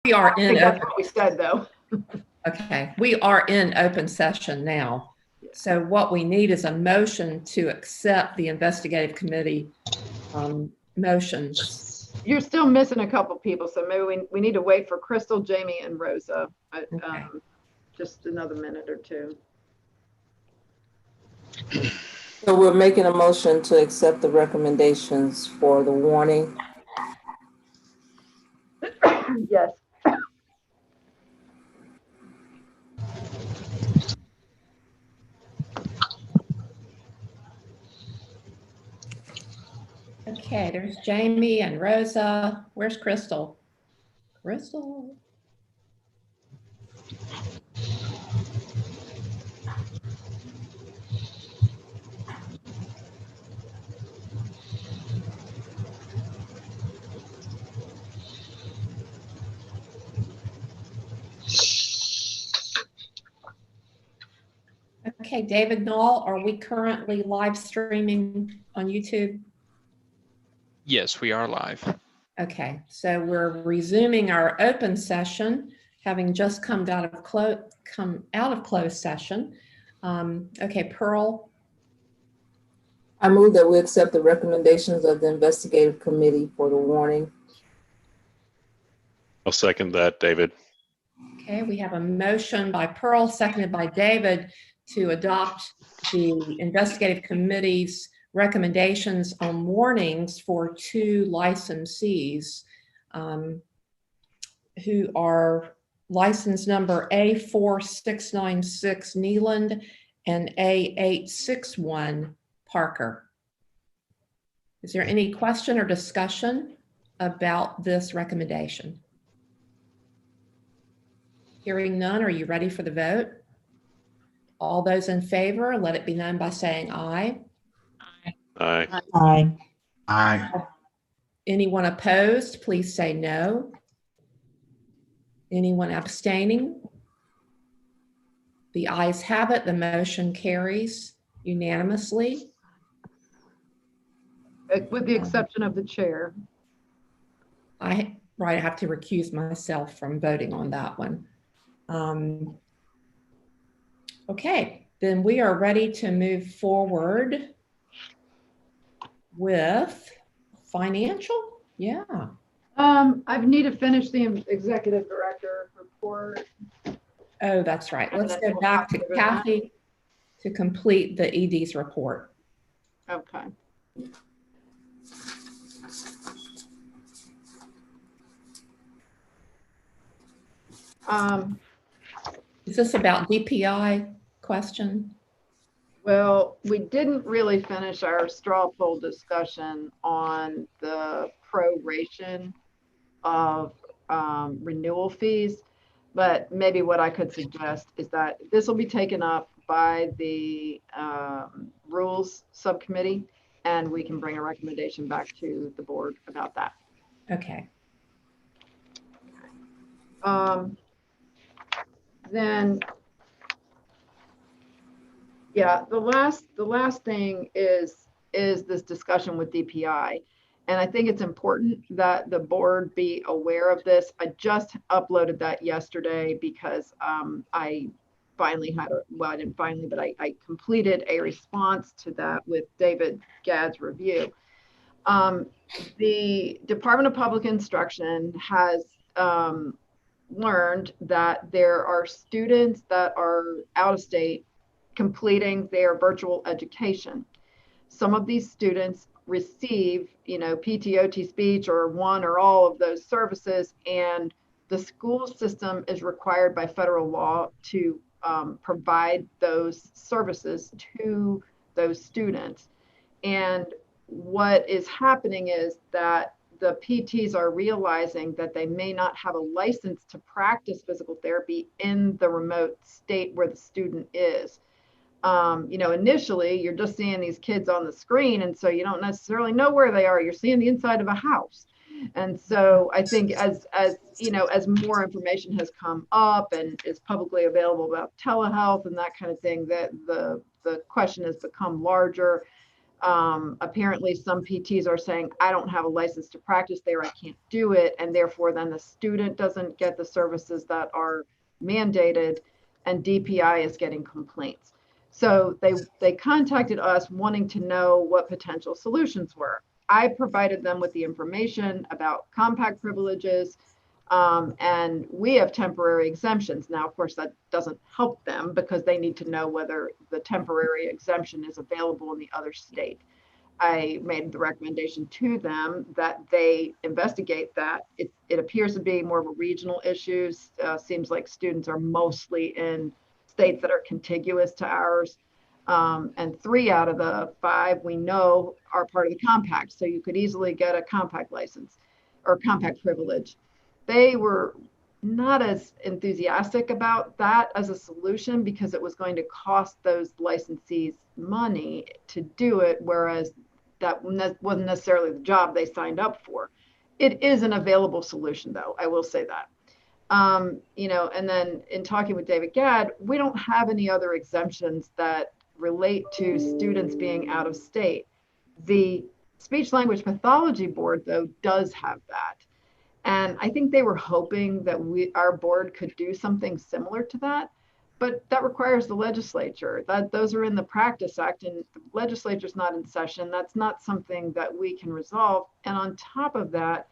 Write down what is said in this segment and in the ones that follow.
We are I in think that's open. what we said, though. Okay, we are in open session now. So what we need is a motion to accept the investigative committee motions. You're still missing a couple people, so maybe we need to wait for Crystal, Jamie, and Rosa. Okay. Just another minute or two. So we're making a motion to accept the recommendations for the warning. Yes. Okay, there's Jamie and Rosa. Where's Crystal? Crystal. Okay, David Knoll, are we currently live streaming on YouTube? Yes, we are live. Okay, so we're resuming our open session, having just come out of closed session. Okay, Pearl. I move that we accept the recommendations of the investigative committee for the warning. I'll second that, David. Okay, we have a motion by Pearl, seconded by David, to adopt the investigative committee's recommendations on warnings for two licensees who are license number A4696 Neeland and A861 Parker. Is there any question or discussion about this recommendation? Hearing none, are you ready for the vote? All those in favor, let it be known by saying aye. Aye. Aye. Aye. Anyone opposed, please say no. Anyone abstaining? The ayes have it. The motion carries unanimously. With the exception of the chair. I have to recuse myself from voting on that one. Okay, then we are ready to move forward with financial. Yeah. I need to finish the executive director report. Oh, that's right. Let's go back to Kathy to complete the ED's report. Okay. Is this about DPI question? Well, we didn't really finish our straw poll discussion on the proration of renewal fees, but maybe what I could suggest is that this will be taken up by the rules subcommittee, and we can bring a recommendation back to the board about that. Okay. Then, yeah, the last thing is this discussion with DPI. And I think it's important that the board be aware of this. I just uploaded that yesterday because I finally had I didn't finally, but I completed a response to that with David Gadd's review. The Department of Public Instruction has learned that there are students that are out of state completing their virtual education. Some of these students receive, PTOT speech or one or all of those services, and the school system is required by federal law to provide those services to those students. And what is happening is that the PTs are realizing that they may not have a license to practice physical therapy in the remote state where the student is. Initially you're just seeing these kids on the screen, and so you don't necessarily know where they are. You're seeing the inside of a house. And so I think as more information has come up and is publicly available about telehealth and that kind of thing, that the question has become larger. Apparently some PTs are saying, I don't have a license to practice there, I can't do it. And therefore then the student doesn't get the services that are mandated, and DPI is getting complaints. So they contacted us wanting to know what potential solutions were. I provided them with the information about compact privileges, and we have temporary exemptions. Now, of course, that doesn't help them because they need to know whether the temporary exemption is available in the other state. I made the recommendation to them that they investigate that. It appears to be more of a regional issue. Seems like students are mostly in states that are contiguous to ours. And 3 out of the 5 we know are part of the compact. So you could easily get a compact license or compact privilege. They were not as enthusiastic about that as a solution because it was going to cost those licensees money to do it, whereas that wasn't necessarily the job they signed up for. It is an available solution, though, I will say that. And then in talking with David Gadd, we don't have any other exemptions that relate to students being out of state. The Speech Language Pathology Board, though, does have that. And I think they were hoping that our board could do something similar to that, but that requires the legislature. Those are in the Practice Act, and the legislature's not in session. That's not something that we can resolve. And on top of that,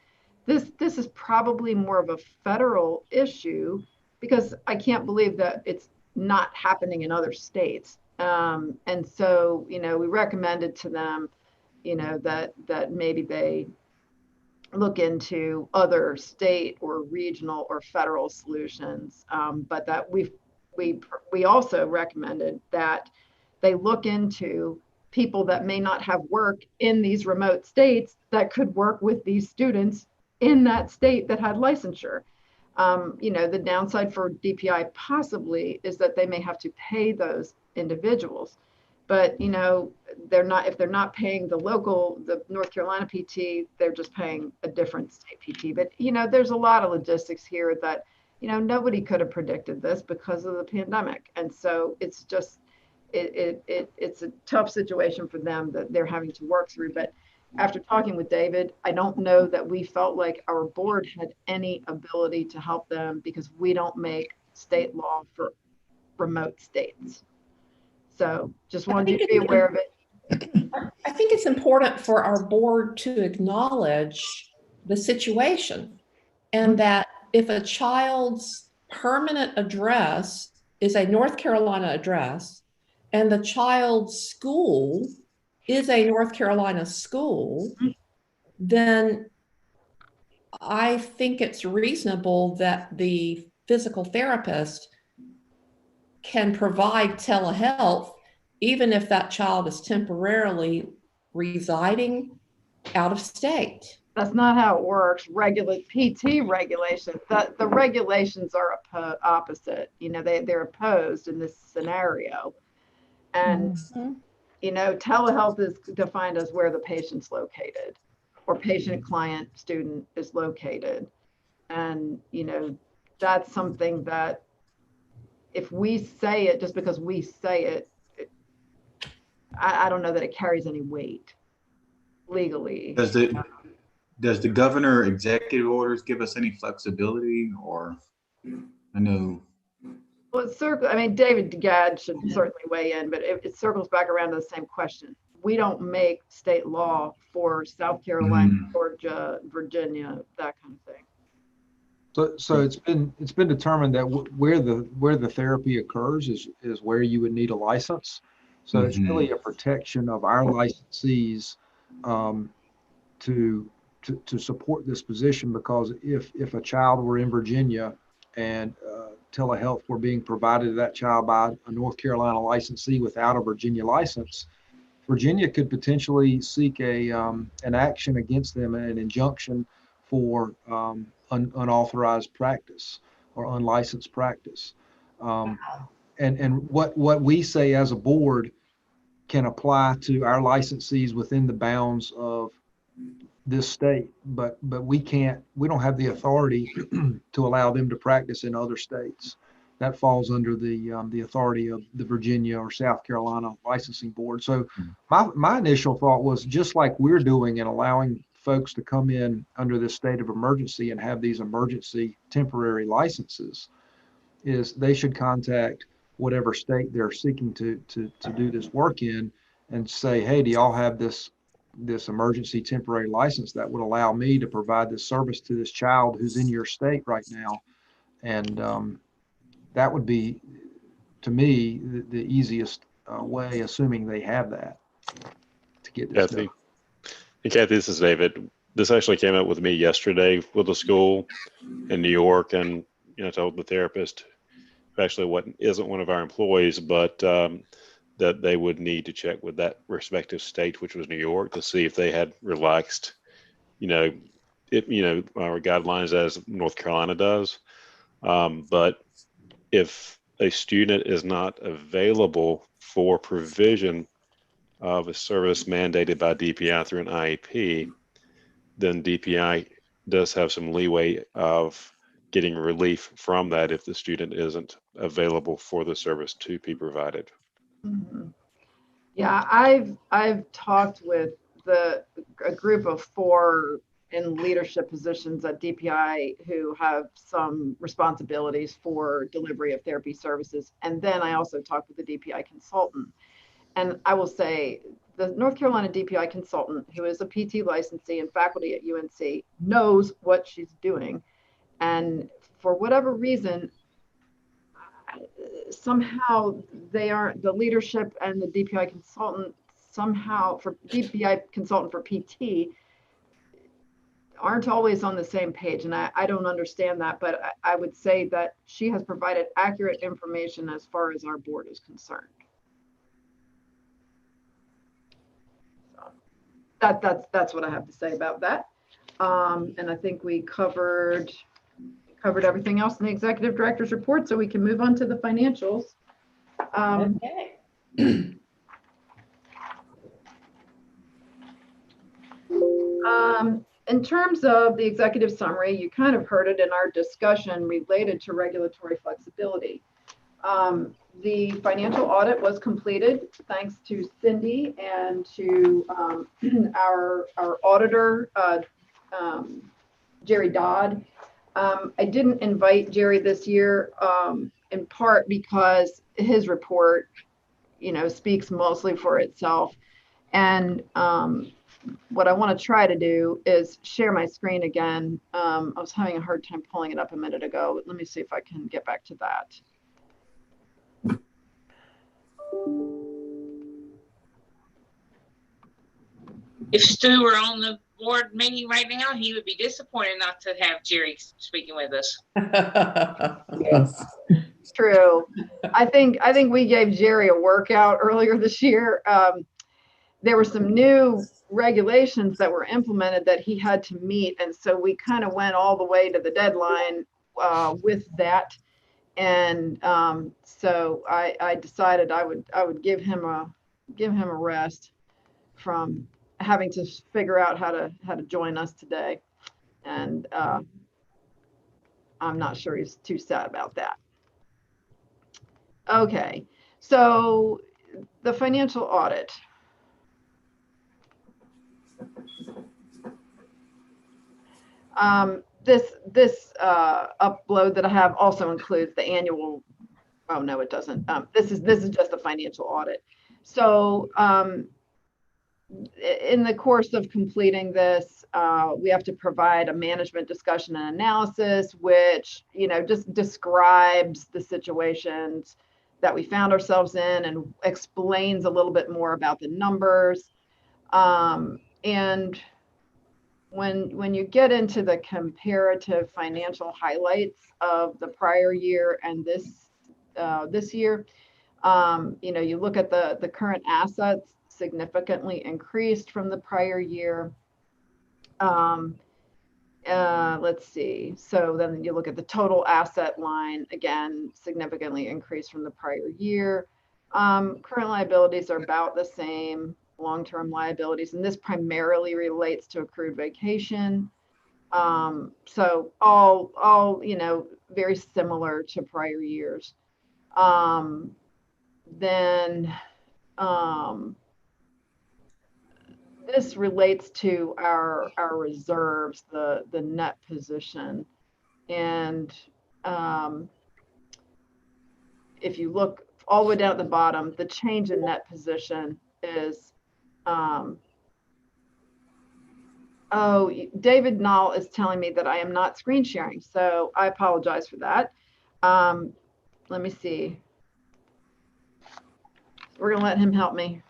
this is probably more of a federal issue because I can't believe that it's not happening in other states. And so, we recommended to them, that maybe they look into other state or regional or federal solutions, but that we also recommended that they look into people that may not have work in these remote states that could work with these students in that state that had licensure. The downside for DPI possibly is that they may have to pay those individuals. But, if they're not paying the North Carolina PT, they're just paying a different state PT. But, there's a lot of logistics here that, nobody could have predicted this because of the pandemic. And so it's just, it's a tough situation for them that they're having to work through. But after talking with David, I don't know that we felt like our board had any ability to help them because we don't make state law for remote states. So just wanted you to be aware of it. I think it's important for our board to acknowledge the situation and that if a child's permanent address is a North Carolina address and the child's school is a North Carolina school, then I think it's reasonable that the physical therapist can provide telehealth, even if that child is temporarily residing out of state. That's not how it works. PT regulations, the regulations are opposite. They're opposed in this scenario. And, telehealth is defined as where the patient's located or patient, client, student is located. And, that's something that if we say it just because we say it, I don't know that it carries any weight legally. Does the governor executive orders give us any flexibility, or I know? Well, David Gadd should certainly weigh in, but it circles back around to the same question. We don't make state law for South Carolina, Georgia, Virginia, that kind of thing. So it's been determined that where the therapy occurs is where you would need a license. So it's really a protection of our licensees to support this position, because if a child were in Virginia and telehealth were being provided to that child by a North Carolina licensee without a Virginia license, Virginia could potentially seek an action against them, an injunction for unauthorized practice or unlicensed practice. And what we say as a board can apply to our licensees within the bounds of this state, but we don't have the authority to allow them to practice in other states. that falls under the authority of the Virginia or South Carolina licensing board. So my initial thought was, just like we're doing and allowing folks to come in under this state of emergency and have these emergency temporary licenses, is they should contact whatever state they're seeking to do this work in and say, hey, do y'all have this emergency temporary license that would allow me to provide this service to this child who's in your state right now? And that would be, to me, the easiest way, assuming they have that, to get this done. Kathy. Hey, Kathy, this is David. This actually came up with me yesterday with a school in New York, and I told the therapist, who actually isn't one of our employees, but that they would need to check with that respective state, which was New York, to see if they had relaxed, our guidelines as North Carolina does. But if a student is not available for provision of a service mandated by DPI through an IEP, then DPI does have some leeway of getting relief from that if the student isn't available for the service to be provided. Mhm. Yeah, I've talked with a group of 4 in leadership positions at DPI who have some responsibilities for delivery of therapy services. And then I also talked with the DPI consultant. And I will say the North Carolina DPI consultant, who is a PT licensee and faculty at UNC, knows what she's doing. And for whatever reason, somehow they aren't, the leadership and the DPI consultant somehow, for DPI consultant for PT, aren't always on the same page. And I don't understand that, but I would say that she has provided accurate information as far as our board is concerned. So that's what I have to say about that. And I think we covered everything else in the executive director's report, so we can move on to the financials. Okay. In terms of the executive summary, you kind of heard it in our discussion related to regulatory flexibility. The financial audit was completed thanks to Cindy and to our auditor, Jerry Dodd. I didn't invite Jerry this year in part because his report, speaks mostly for itself. And what I want to try to do is share my screen again. I was having a hard time pulling it up a minute ago. Let me see if I can get back to that. If Stu were on the board meeting right now, he would be disappointed not to have Jerry speaking with us. Yes. True. I think we gave Jerry a workout earlier this year. There were some new regulations that were implemented that he had to meet, and so we kind of went all the way to the deadline with that. And so I decided I would give him a rest from having to figure out how to join us today. And I'm not sure he's too sad about that. Okay, so the financial audit. This upload that I have also includes the annual. Oh no, it doesn't. This is just the financial audit. So in the course of completing this, we have to provide a management discussion and analysis, which just describes the situations that we found ourselves in and explains a little bit more about the numbers. And when you get into the comparative financial highlights of the prior year and this year, you look at the current assets significantly increased from the prior year. Let's see. So then you look at the total asset line, again, significantly increased from the prior year. Current liabilities are about the same, long-term liabilities, and this primarily relates to accrued vacation. So all, you know, very similar to prior years. Then this relates to our reserves, the net position. And if you look all the way down at the bottom, the change in net position is, oh, David Knoll is telling me that I am not screen sharing, so I apologize for that. Let me see. We're gonna let him help me.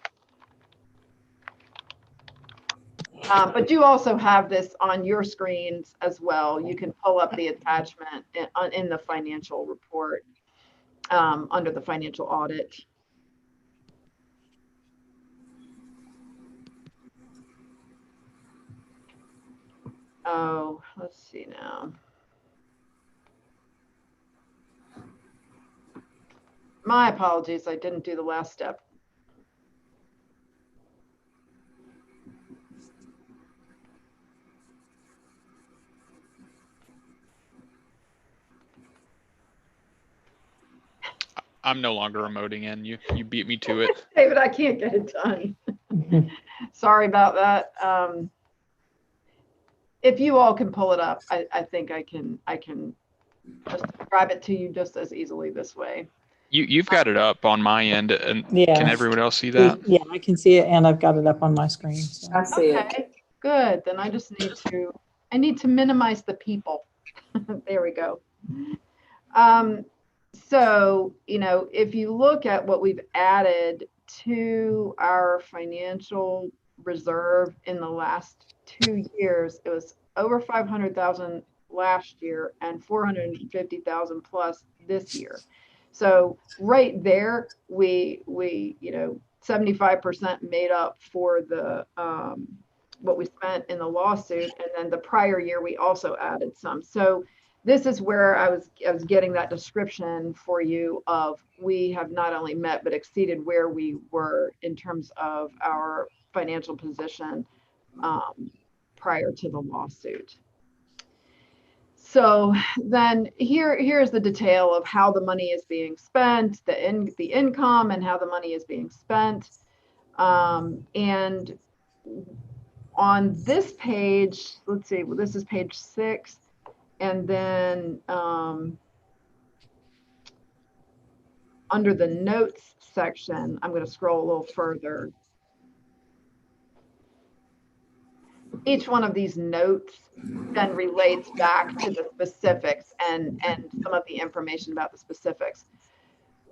But you also have this on your screens as well. You can pull up the attachment in the financial report under the financial audit. Oh, let's see now. My apologies, I didn't do the last step. I'm no longer emoting in. You beat me to it. David, I can't get it done. Sorry about that. If you all can pull it up, I think I can just describe it to you just as easily this way. You've got it up on my end, and Yeah. can everyone else see that? Yeah, I can see it, and I've got it up on my screen. So. I see it. Okay, good. Then I just need to minimize the people. There we go. So, you know, if you look at what we've added to our financial reserve in the last 2 years, it was over 500,000 last year and 450,000 plus this year. So right there, we you know, 75% made up for the what we spent in the lawsuit, and then the prior year we also added some. So this is where I was getting that description for you of we have not only met but exceeded where we were in terms of our financial position prior to the lawsuit. So then here's the detail of how the money is being spent, the income and how the money is being spent. And on this page, let's see, well, this is page 6. And then under the notes section, I'm going to scroll a little further. Each one of these notes then relates back to the specifics and some of the information about the specifics.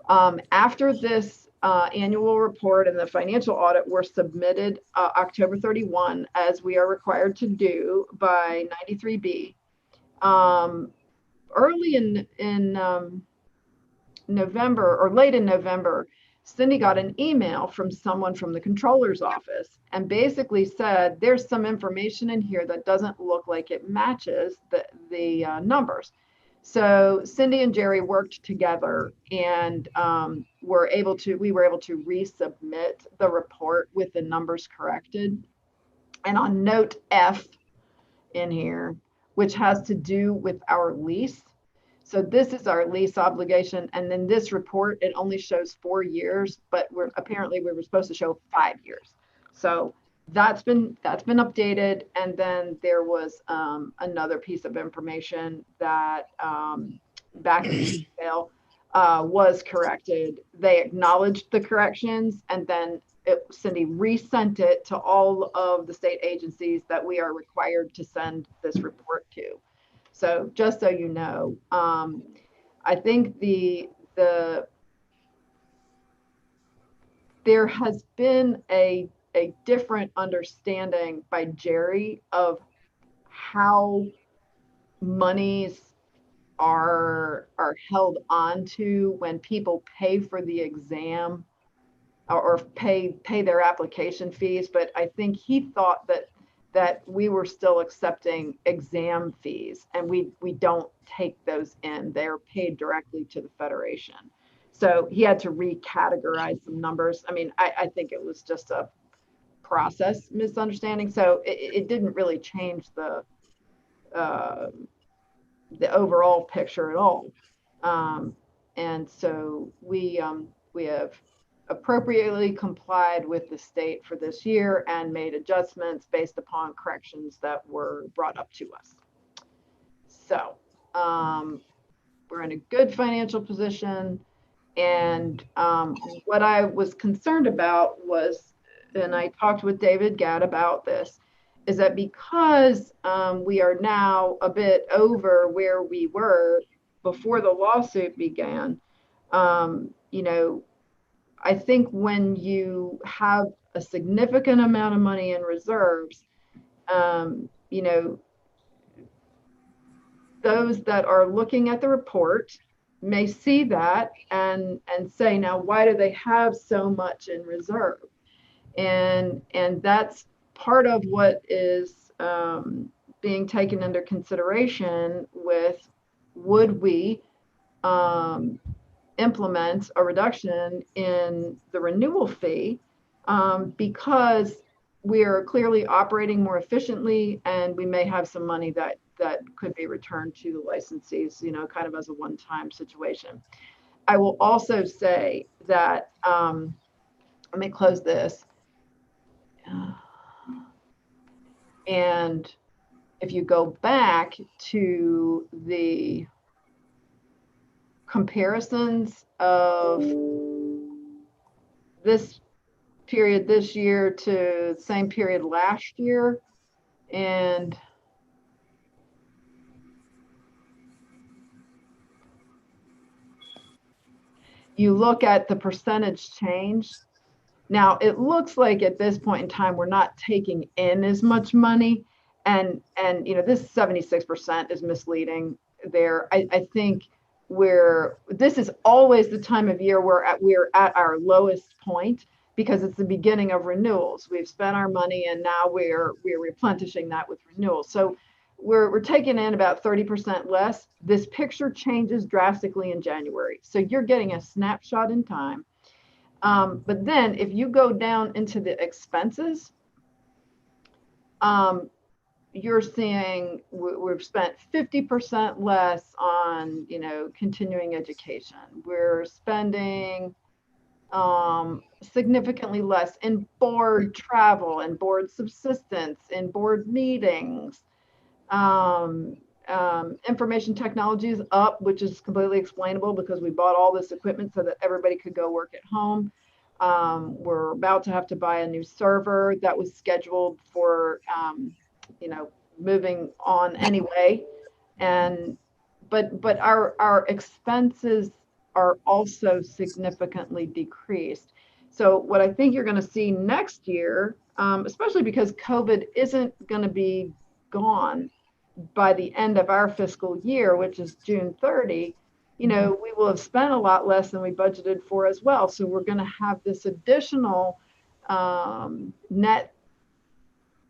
After this annual report and the financial audit were submitted October 31, as we are required to do by 93B, early in November or late in November, Cindy got an email from someone from the controller's office and basically said, there's some information in here that doesn't look like it matches the numbers. So Cindy and Jerry worked together and we were able to resubmit the report with the numbers corrected. And on note F in here, which has to do with our lease. So this is our lease obligation. And then this report, it only shows 4 years, but apparently we were supposed to show 5 years. So that's been updated. And then there was another piece of information that back in detail was corrected. They acknowledged the corrections, and then Cindy resent it to all of the state agencies that we are required to send this report to. So just so you know, I think there has been a different understanding by Jerry of how monies are held onto when people pay for the exam or pay their application fees. But I think he thought that we were still accepting exam fees, and we don't take those in. They're paid directly to the Federation. So he had to recategorize some numbers. I mean, I think it was just a process misunderstanding. So it didn't really change the the overall picture at all. And so we have appropriately complied with the state for this year and made adjustments based upon corrections that were brought up to us. So we're in a good financial position. And what I was concerned about was, and I talked with David Gadd about this, is that because we are now a bit over where we were before the lawsuit began, you know, I think when you have a significant amount of money in reserves, you know, those that are looking at the report may see that and say, now, why do they have so much in reserve? And that's part of what is being taken under consideration with, would we implement a reduction in the renewal fee, because we are clearly operating more efficiently, and we may have some money that could be returned to the licensees, you know, kind of as a one-time situation. I will also say that, let me close this. And if you go back to the comparisons of this period this year to the same period last year, and you look at the percentage change, now it looks like at this point in time we're not taking in as much money, and you know, this 76% is misleading there. I think this is always the time of year we're at our lowest point, because it's the beginning of renewals. We've spent our money and now we're replenishing that with renewals. So we're taking in about 30% less. This picture changes drastically in January. So you're getting a snapshot in time. But then if you go down into the expenses, you're seeing we've spent 50% less on, you know, continuing education. We're spending significantly less in board travel and board subsistence, in board meetings. Information technology is up, which is completely explainable because we bought all this equipment so that everybody could go work at home. We're about to have to buy a new server that was scheduled for, you know, moving on anyway. And but our expenses are also significantly decreased. So what I think you're going to see next year, especially because COVID isn't going to be gone by the end of our fiscal year, which is June 30, you know, we will have spent a lot less than we budgeted for as well. So we're going to have this additional net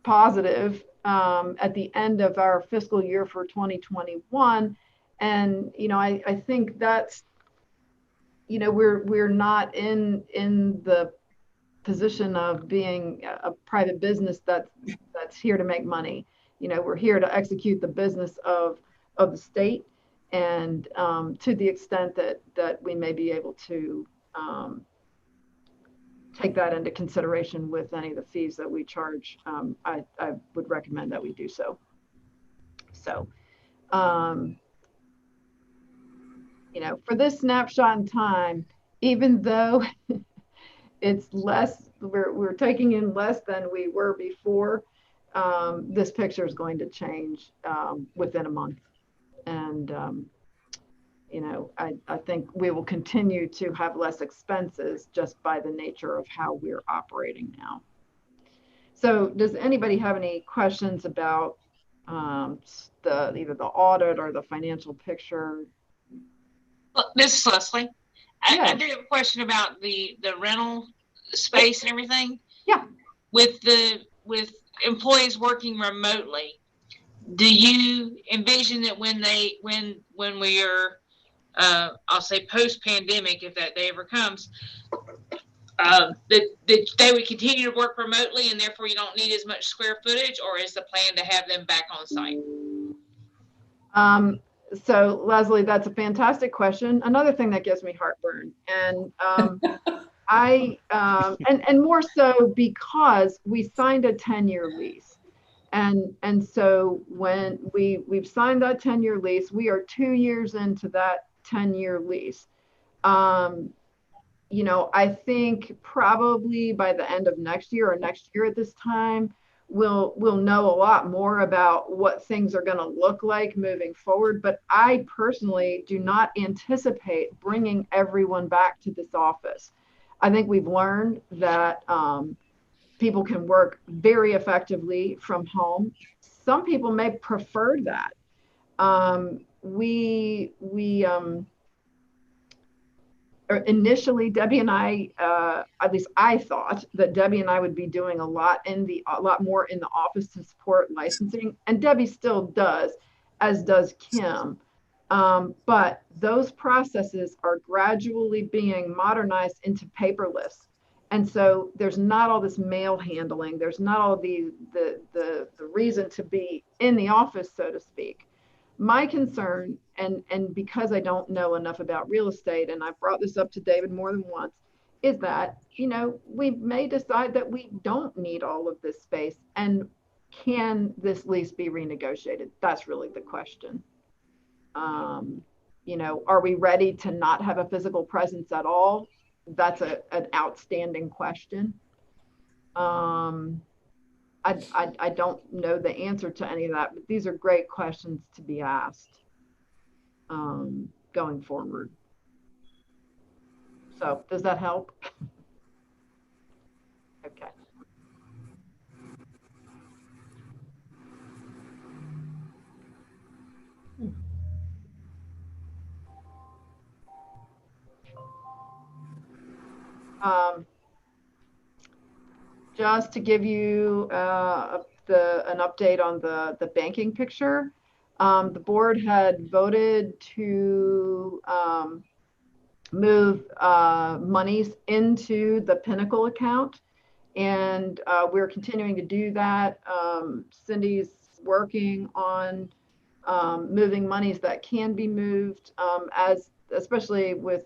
positive at the end of our fiscal year for 2021. And, you know, I think that's, you know, we're not in the position of being a private business that's here to make money. You know, we're here to execute the business of the state, and to the extent that we may be able to take that into consideration with any of the fees that we charge, I would recommend that we do so. So, you know, for this snapshot in time, even though it's less, we're taking in less than we were before, this picture is going to change within a month. And, you know, I think we will continue to have less expenses just by the nature of how we're operating now. So does anybody have any questions about either the audit or the financial picture? Well, this is Leslie. Yeah. I do have a question about the rental space and everything. Yeah. With employees working remotely, do you envision that when we are, I'll say post-pandemic, if that day ever comes, that they would continue to work remotely and therefore you don't need as much square footage, or is the plan to have them back on site? So Leslie, that's a fantastic question. Another thing that gives me heartburn, and and more so because we signed a 10-year lease. And so when we've signed that 10-year lease, we are 2 years into that 10-year lease. You know, I think probably by the end of next year or next year at this time, we'll know a lot more about what things are going to look like moving forward. But I personally do not anticipate bringing everyone back to this office. I think we've learned that people can work very effectively from home. Some people may prefer that. Initially, Debbie and I, at least I thought that Debbie and I would be doing a lot more in the office to support licensing, and Debbie still does, as does Kim. But those processes are gradually being modernized into paperless. And so there's not all this mail handling. There's not all the reason to be in the office, so to speak. My concern, and because I don't know enough about real estate, and I've brought this up to David more than once, is that, you know, we may decide that we don't need all of this space. And can this lease be renegotiated? That's really the question. You know, are we ready to not have a physical presence at all? That's an outstanding question. I don't know the answer to any of that, but these are great questions to be asked going forward. So does that help? Okay. Just to give you an update on the banking picture, the board had voted to move monies into the Pinnacle account, and we're continuing to do that. Cindy's working on moving monies that can be moved, especially with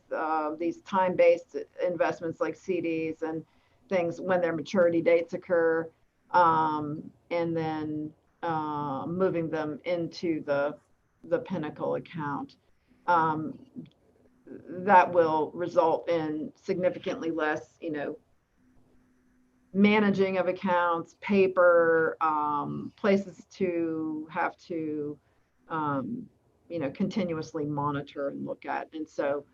these time-based investments like CDs and things when their maturity dates occur, and then moving them into the Pinnacle account. That will result in significantly less, you know, managing of accounts, paper, places to have to, you know, continuously monitor and look at. And so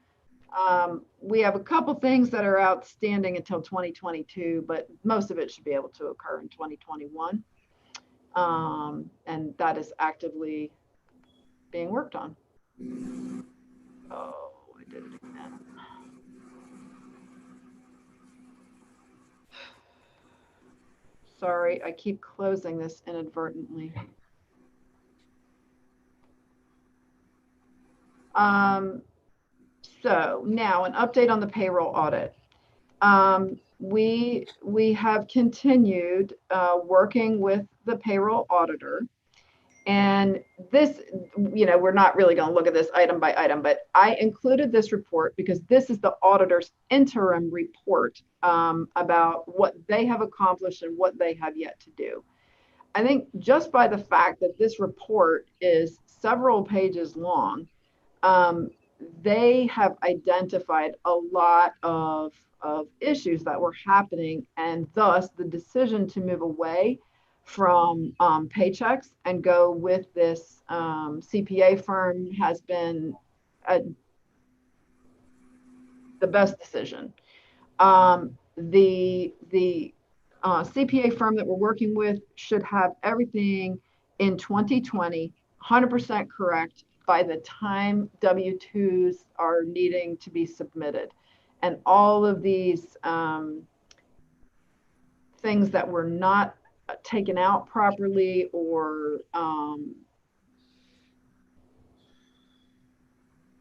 we have a couple things that are outstanding until 2022, but most of it should be able to occur in 2021. And that is actively being worked on. Oh, I did it again. Sorry, I keep closing this inadvertently. So now an update on the payroll audit. We have continued working with the payroll auditor, and this, you know, we're not really going to look at this item by item, but I included this report because this is the auditor's interim report about what they have accomplished and what they have yet to do. I think just by the fact that this report is several pages long, they have identified a lot of issues that were happening, and thus the decision to move away from paychecks and go with this CPA firm has been the best decision. The CPA firm that we're working with should have everything in 2020, 100% correct by the time W-2s are needing to be submitted. And all of these things that were not taken out properly or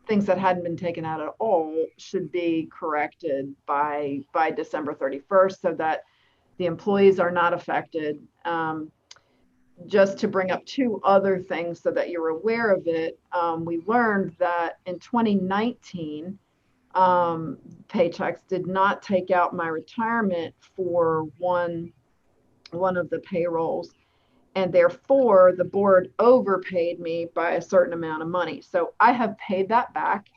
things that hadn't been taken out at all should be corrected by December 31st so that the employees are not affected. just to bring up two other things so that you're aware of it, we learned that in 2019, paychecks did not take out my retirement for one of the payrolls, and therefore the board overpaid me by a certain amount of money. So I have paid that back,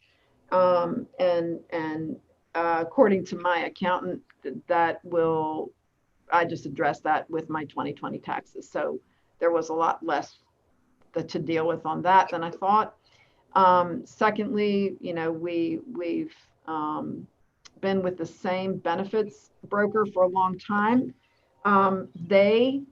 and according to my accountant, I just addressed that with my 2020 taxes. So there was a lot less to deal with on that than I thought. Secondly, we've been with the same benefits broker for a long time. They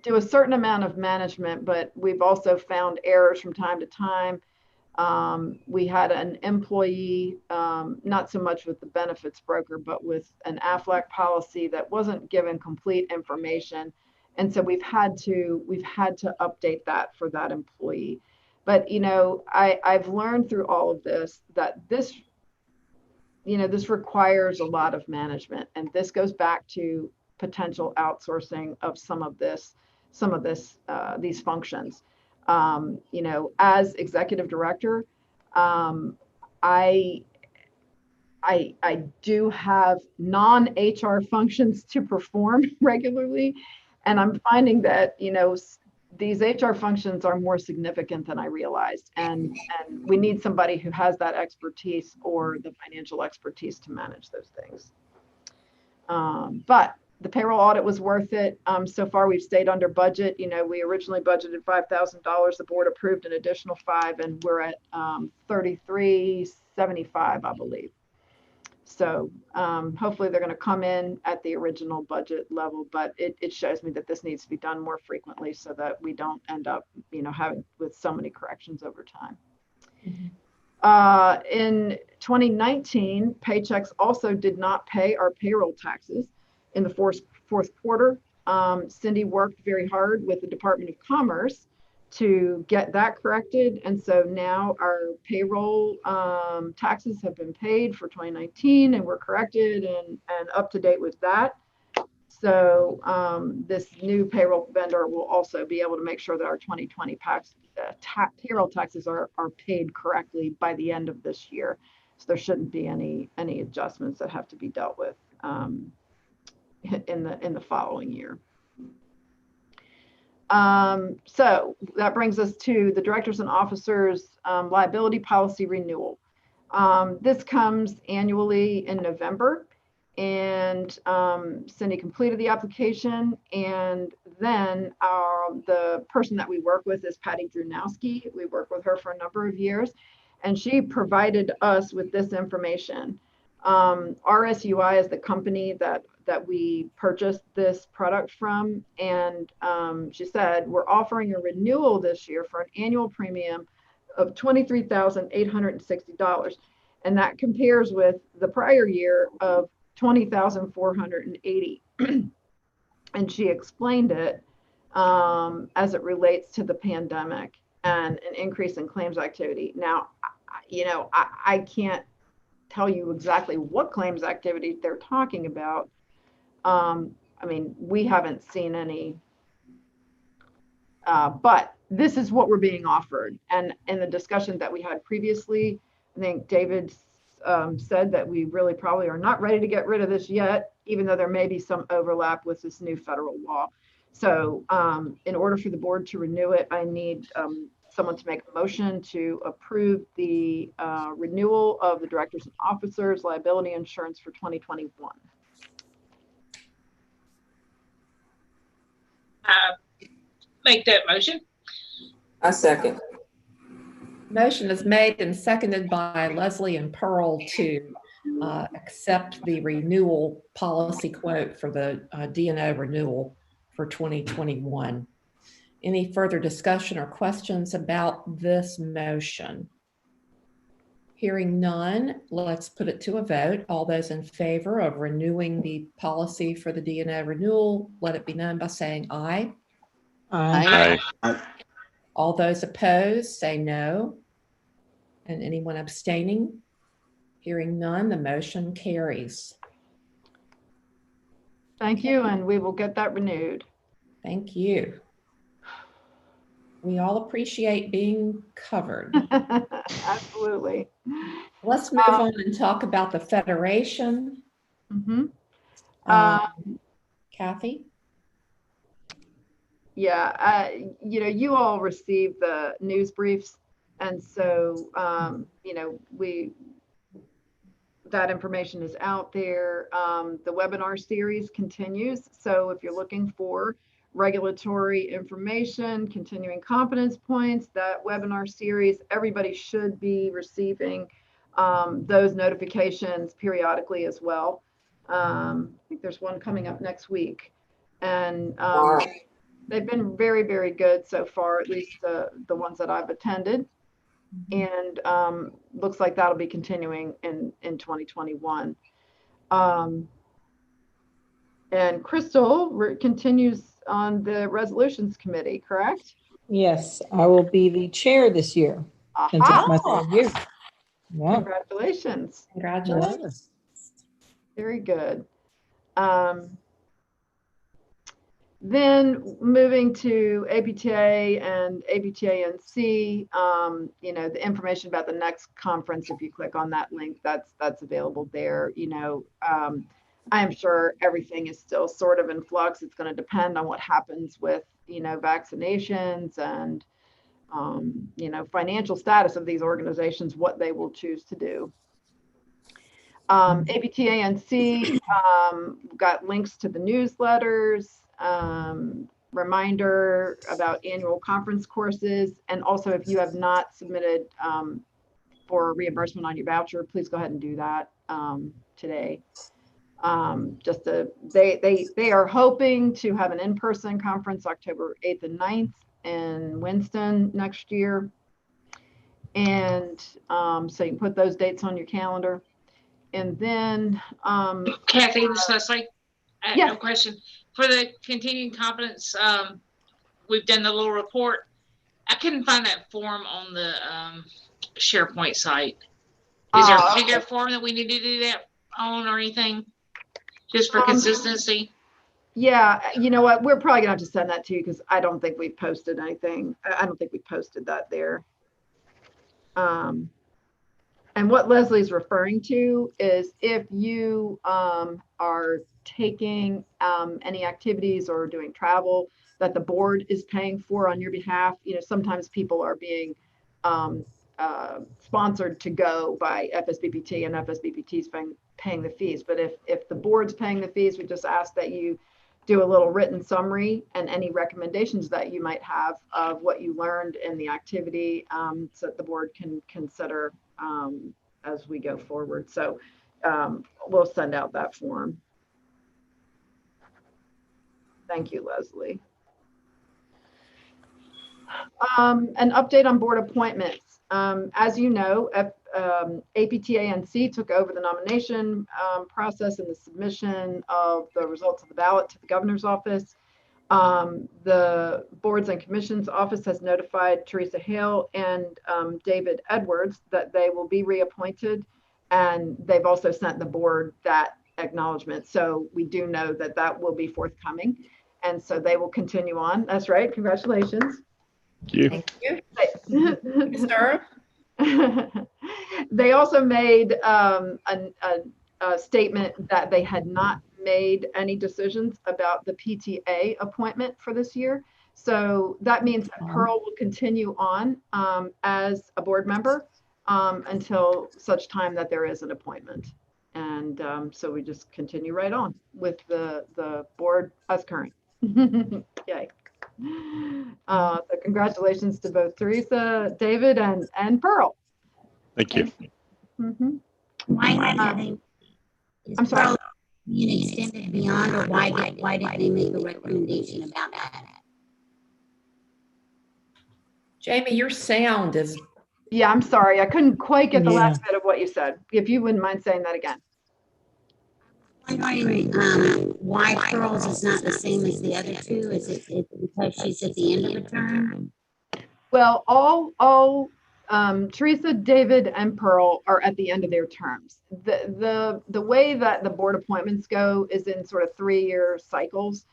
do a certain amount of management, but we've also found errors from time to time. We had an employee, not so much with the benefits broker, but with an AFLAC policy that wasn't given complete information. And so we've had to update that for that employee. But, I've learned through all of this that this requires a lot of management. And this goes back to potential outsourcing of some of these functions. As executive director, I do have non-HR functions to perform regularly, and I'm finding that these HR functions are more significant than I realized, and we need somebody who has that expertise or the financial expertise to manage those things. But the payroll audit was worth it. So far, we've stayed under budget. We originally budgeted $5,000. The board approved an additional $5,000, and we're at $3,375, I believe. So hopefully they're going to come in at the original budget level, but it shows me that this needs to be done more frequently so that we don't end up, having with so many corrections over time. Mm-hmm. In 2019, Paychex also did not pay our payroll taxes in the fourth quarter. Cindy worked very hard with the Department of Commerce to get that corrected. And so now our payroll taxes have been paid for 2019, and we're corrected and up to date with that. So this new payroll vendor will also be able to make sure that our 2020 payroll taxes are paid correctly by the end of this year. So there shouldn't be any adjustments that have to be dealt with in the following year. So that brings us to the directors and officers liability policy renewal. This comes annually in November, and Cindy completed the application, and then the person that we work with is Patty Drunowski. We worked with her for a number of years, and she provided us with this information. RSUI is the company that we purchased this product from, and she said, we're offering a renewal this year for an annual premium of $23,860, and that compares with the prior year of $20,480. And she explained it as it relates to the pandemic and an increase in claims activity. Now, I can't tell you exactly what claims activity they're talking about. We haven't seen any, but this is what we're being offered. And in the discussion that we had previously, I think David said that we really probably are not ready to get rid of this yet, even though there may be some overlap with this new federal law. So in order for the board to renew it, I need someone to make a motion to approve the renewal of the directors and officers liability insurance for 2021. Make that motion. I second. Motion is made and seconded by Leslie and Pearl to accept the renewal policy quote for the D&O renewal for 2021. Any further discussion or questions about this motion? Hearing none, let's put it to a vote. All those in favor of renewing the policy for the D&O renewal, let it be known by saying aye. Aye. Aye. All those opposed, say no. And anyone abstaining? Hearing none, the motion carries. Thank you, and we will get that renewed. Thank you. We all appreciate being covered. Absolutely. Let's move on and talk about the Federation. Mhm. Kathy? Yeah, you all received the news briefs, and so, that information is out there. The webinar series continues, so if you're looking for regulatory information, continuing competence points, that webinar series, everybody should be receiving those notifications periodically as well. I think there's one coming up next week, and they've been very, very good so far, at least the ones that I've attended. And looks like that'll be continuing in 2021. And Crystal continues on the resolutions committee, correct? Yes, I will be the chair this year. Since it's my third year. Yeah. Congratulations. Congratulations. Very good. Then moving to APTA and APTA-NC, the information about the next conference, if you click on that link, that's available there. I am sure everything is still sort of in flux. It's going to depend on what happens with, vaccinations and, financial status of these organizations, what they will choose to do. APTA-NC got links to the newsletters, reminder about annual conference courses, and also if you have not submitted for reimbursement on your voucher, please go ahead and do that today. They are hoping to have an in-person conference October 8th and 9th in Winston next year, and so you can put those dates on your calendar. And then Kathy, this is Leslie. I yes. have a question. For the continuing competence, we've done the little report. I couldn't find that form on the SharePoint site. Is there a particular form that we need to do that on or anything? Just for consistency? Yeah, you know what? We're probably gonna have to send that to you because I don't think we've posted anything. I don't think we posted that there. And what Leslie's referring to is if you are taking any activities or doing travel that the board is paying for on your behalf, sometimes people are being sponsored to go by FSBPT, and FSBPT is paying the fees. But if the board's paying the fees, we just ask that you do a little written summary and any recommendations that you might have of what you learned in the activity, so that the board can consider as we go forward. So we'll send out that form. Thank you, Leslie. An update on board appointments. As you know, APTA-NC took over the nomination process and the submission of the results of the ballot to the governor's office. The boards and commissions office has notified Teresa Hale and David Edwards that they will be reappointed, and they've also sent the board that acknowledgement. So we do know that that will be forthcoming, and so they will continue on. That's right. Congratulations. Thank you. Thank you. Sir. They also made a statement that they had not made any decisions about the PTA appointment for this year. So that means that Pearl will continue on as a board member until such time that there is an appointment. And so we just continue right on with the board as current. Yay. So congratulations to both Teresa, David, and Pearl. Thank you. Mm-hmm. I'm sorry. Being extended beyond, or why did they make a recommendation about that? Jamie, your sound is. Yeah, I'm sorry. I couldn't quite get the last bit of what you said. If you wouldn't mind saying that again. I'm wondering why Pearl's is not the same as the other two. Is it because she's at the end of the term? Well, all Teresa, David, and Pearl are at the end of their terms. The way that the board appointments go is in sort of 3-year cycles.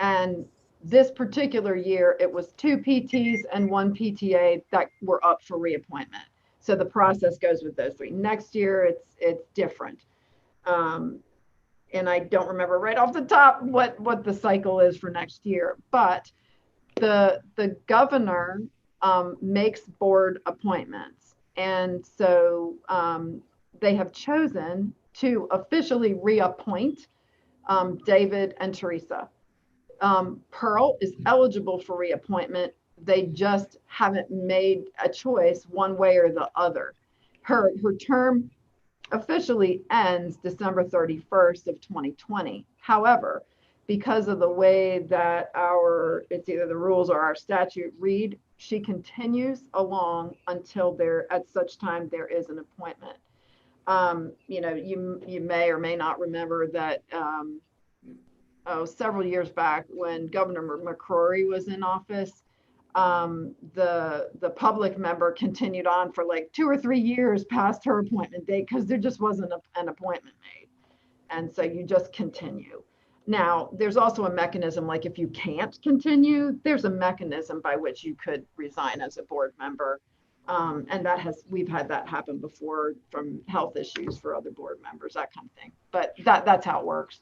And this particular year, it was 2 PTs and 1 PTA that were up for reappointment. So the process goes with those 3. Next year, it's different. And I don't remember right off the top what the cycle is for next year. But the governor makes board appointments. And so they have chosen to officially reappoint David and Teresa. Pearl is eligible for reappointment. They just haven't made a choice one way or the other. Her term officially ends December 31st of 2020. However, because of the way that it's either the rules or our statute read, she continues along until at such time there is an appointment. You may or may not remember that several years back when Governor McCrory was in office, the public member continued on for like 2 or 3 years past her appointment date because there just wasn't an appointment made. And so you just continue. Now, there's also a mechanism, like if you can't continue, there's a mechanism by which you could resign as a board member. And we've had that happen before from health issues for other board members, that kind of thing. But that's how it works.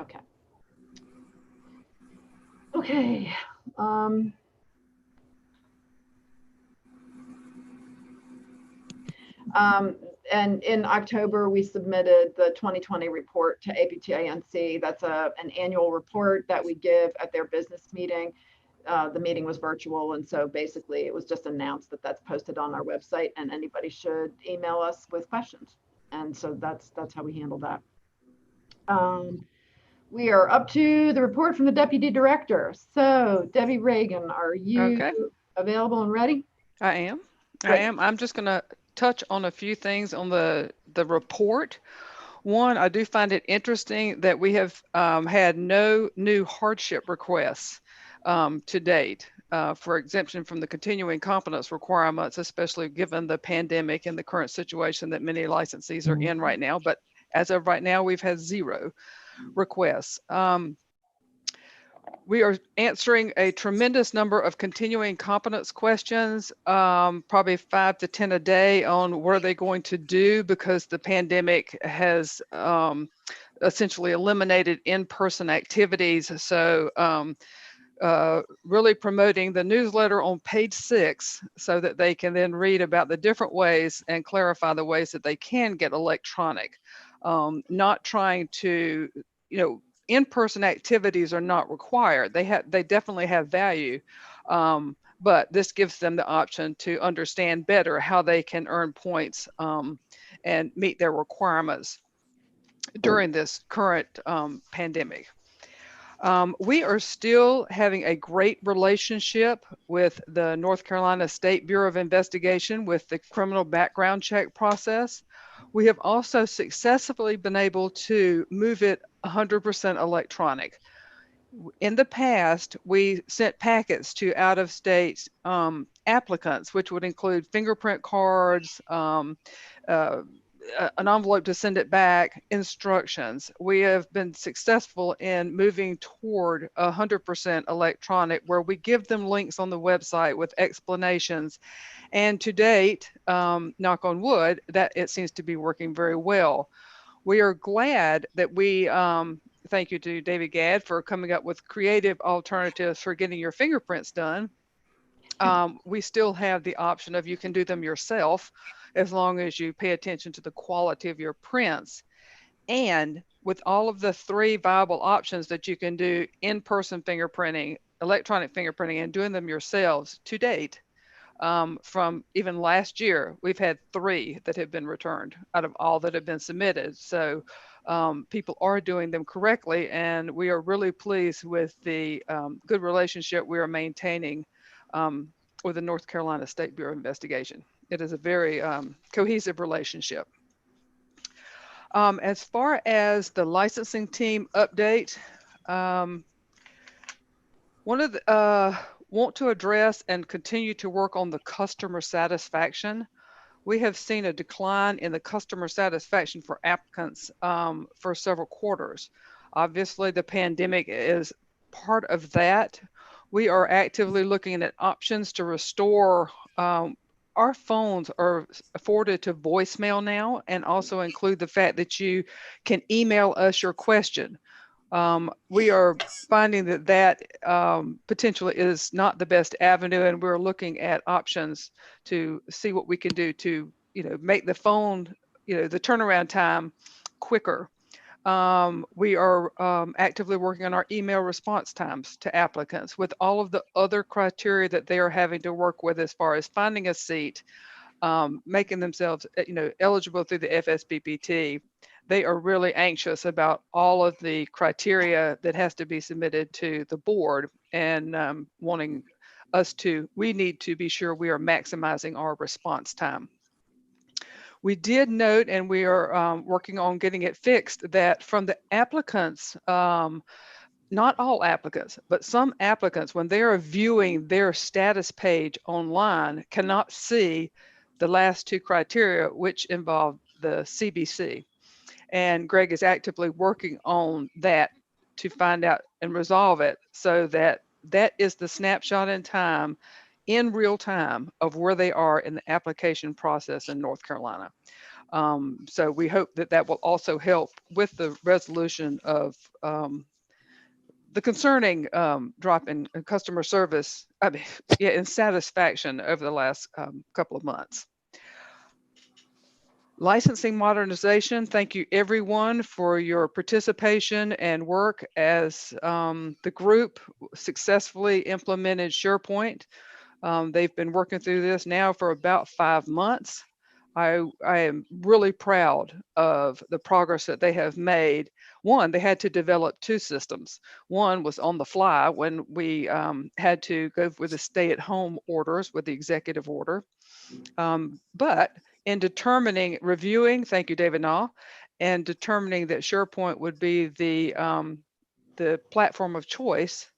Okay. Okay. And in October, we submitted the 2020 report to APTA-NC. That's an annual report that we give at their business meeting. The meeting was virtual, and so basically it was just announced that that's posted on our website, and anybody should email us with questions. And so that's how we handle that. We are up to the report from the deputy director. So Debbie Reagan, are you available and ready? I am. Great. I am. I'm just going to touch on a few things on the report. One, I do find it interesting that we have had no new hardship requests to date for exemption from the continuing competence requirements, especially given the pandemic and the current situation that many licensees are in right now. But as of right now, we've had 0 requests. We are answering a tremendous number of continuing competence questions, probably 5 to 10 a day on what are they going to do, because the pandemic has essentially eliminated in-person activities. So really promoting the newsletter on page 6 so that they can then read about the different ways and clarify the ways that they can get electronic. Not trying to, in-person activities are not required. They definitely have value, but this gives them the option to understand better how they can earn points and meet their requirements during this current pandemic. We are still having a great relationship with the North Carolina State Bureau of Investigation with the criminal background check process. We have also successfully been able to move it 100% electronic. In the past, we sent packets to out-of-state applicants, which would include fingerprint cards, an envelope to send it back, instructions. We have been successful in moving toward 100% electronic, where we give them links on the website with explanations. And to date, knock on wood, that it seems to be working very well. We are glad that we, thank you to David Gadd for coming up with creative alternatives for getting your fingerprints done. We still have the option of you can do them yourself, as long as you pay attention to the quality of your prints. And with all of the 3 viable options that you can do in-person fingerprinting, electronic fingerprinting, and doing them yourselves to date, from even last year, we've had 3 that have been returned out of all that have been submitted. So people are doing them correctly, and we are really pleased with the good relationship we are maintaining with the North Carolina State Bureau of Investigation. It is a very cohesive relationship. As far as the licensing team update, one want to address and continue to work on the customer satisfaction. We have seen a decline in the customer satisfaction for applicants for several quarters. Obviously, the pandemic is part of that. We are actively looking at options to restore. Our phones are forwarded to voicemail now, and also include the fact that you can email us your question. We are finding that potentially is not the best avenue, and we're looking at options to see what we can do to, make the phone, the turnaround time quicker. We are actively working on our email response times to applicants with all of the other criteria that they are having to work with as far as finding a seat, making themselves, eligible through the FSBPT. They are really anxious about all of the criteria that has to be submitted to the board, and wanting us to, we need to be sure we are maximizing our response time. We did note, and we are working on getting it fixed, that from the applicants, not all applicants, but some applicants, when they are viewing their status page online, cannot see the last two criteria, which involve the CBC. And Greg is actively working on that to find out and resolve it, so that that is the snapshot in time, in real time, of where they are in the application process in North Carolina. So we hope that that will also help with the resolution of the concerning drop in customer service, in satisfaction over the last couple of months. Licensing modernization, thank you everyone for your participation and work as the group successfully implemented SharePoint. They've been working through this now for about 5 months. I am really proud of the progress that they have made. One, they had to develop 2 systems. One was on the fly when we had to go with the stay-at-home orders with the executive order. But in determining, reviewing, thank you, David Naw, and determining that SharePoint would be the platform of choice,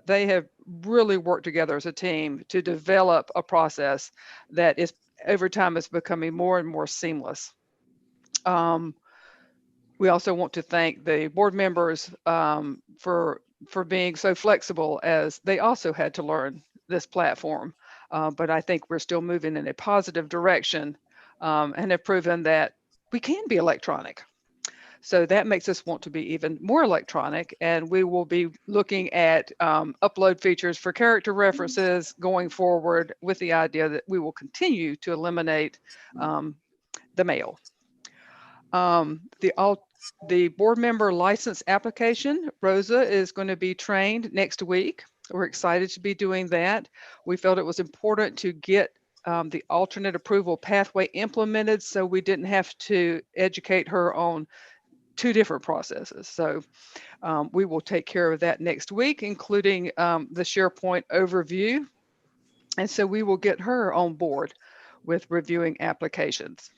they have really worked together as a team to develop a process that is, over time, is becoming more and more seamless. We also want to thank the board members for being so flexible, as they also had to learn this platform. But I think we're still moving in a positive direction, and have proven that we can be electronic. So that makes us want to be even more electronic, and we will be looking at upload features for character references going forward, with the idea that we will continue to eliminate the mail. The board member license application, Rosa is going to be trained next week. We're excited to be doing that. We felt it was important to get the alternate approval pathway implemented, so we didn't have to educate her on 2 different processes. So we will take care of that next week, including the SharePoint overview. And so we will get her on board with reviewing applications.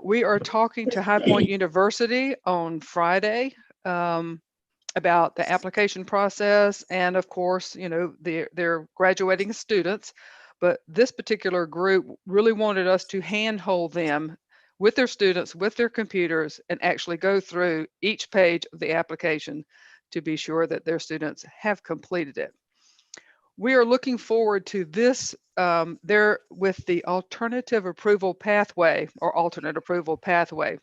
We are talking to High Point University on Friday about the application process, and of course, they're graduating students. But this particular group really wanted us to handhold them with their students, with their computers, and actually go through each page of the application to be sure that their students have completed it. We are looking forward to this there with the alternative approval pathway, or alternate approval pathway.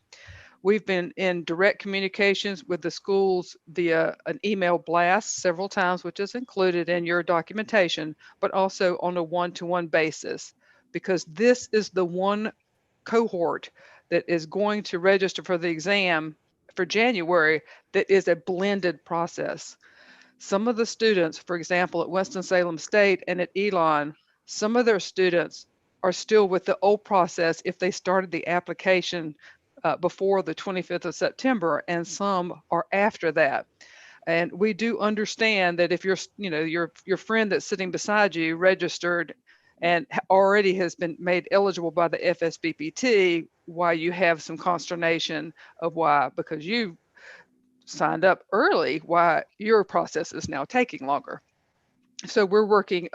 We've been in direct communications with the schools via an email blast several times, which is included in your documentation, but also on a one-to-one basis, because this is the one cohort that is going to register for the exam for January that is a blended process. Some of the students, for example, at Winston-Salem State and at Elon, some of their students are still with the old process if they started the application before the 25th of September, and some are after that. And we do understand that if your friend that's sitting beside you registered and already has been made eligible by the FSBPT, why you have some consternation of why, because you signed up early, why your process is now taking longer. So we're working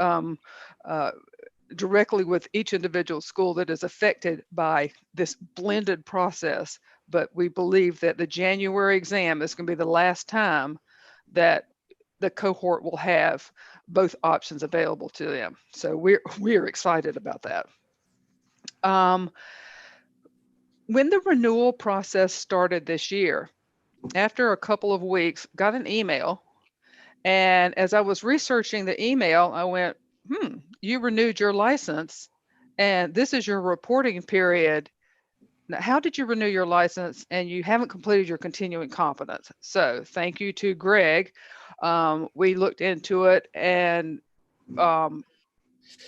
directly with each individual school that is affected by this blended process. But we believe that the January exam is going to be the last time that the cohort will have both options available to them. So we're excited about that. When the renewal process started this year, after a couple of weeks, got an email. And as I was researching the email, I went, you renewed your license and this is your reporting period. Now, how did you renew your license and you haven't completed your continuing competence? So thank you to Greg. We looked into it and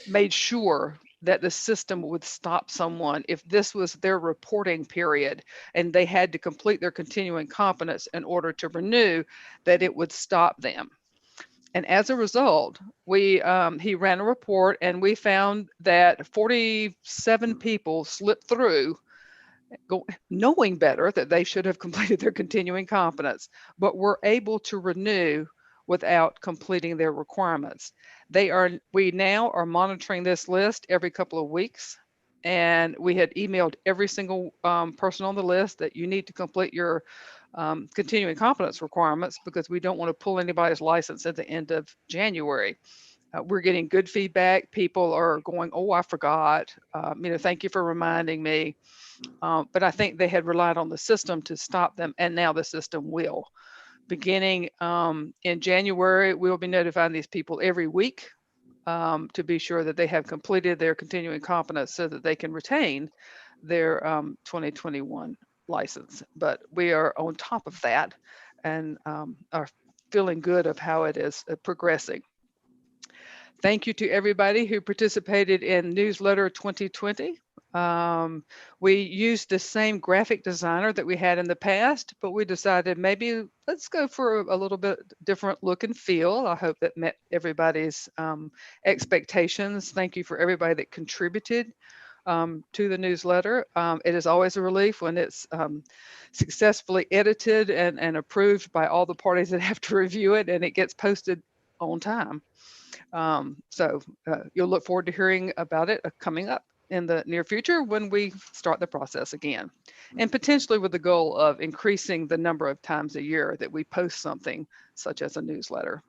made sure that the system would stop someone if this was their reporting period and they had to complete their continuing competence in order to renew, that it would stop them. And as a result, he ran a report and we found that 47 people slipped through knowing better that they should have completed their continuing competence, but were able to renew without completing their requirements. We now are monitoring this list every couple of weeks. And we had emailed every single person on the list that you need to complete your continuing competence requirements because we don't want to pull anybody's license at the end of January. We're getting good feedback. People are going, oh, I forgot. Thank you for reminding me. But I think they had relied on the system to stop them, and now the system will. Beginning in January, we'll be notifying these people every week to be sure that they have completed their continuing competence so that they can retain their 2021 license. But we are on top of that and are feeling good of how it is progressing. Thank you to everybody who participated in Newsletter 2020. We used the same graphic designer that we had in the past, but we decided maybe let's go for a little bit different look and feel. I hope that met everybody's expectations. Thank you for everybody that contributed to the newsletter. It is always a relief when it's successfully edited and approved by all the parties that have to review it and it gets posted on time. So you'll look forward to hearing about it coming up in the near future when we start the process again, and potentially with the goal of increasing the number of times a year that we post something such as a newsletter.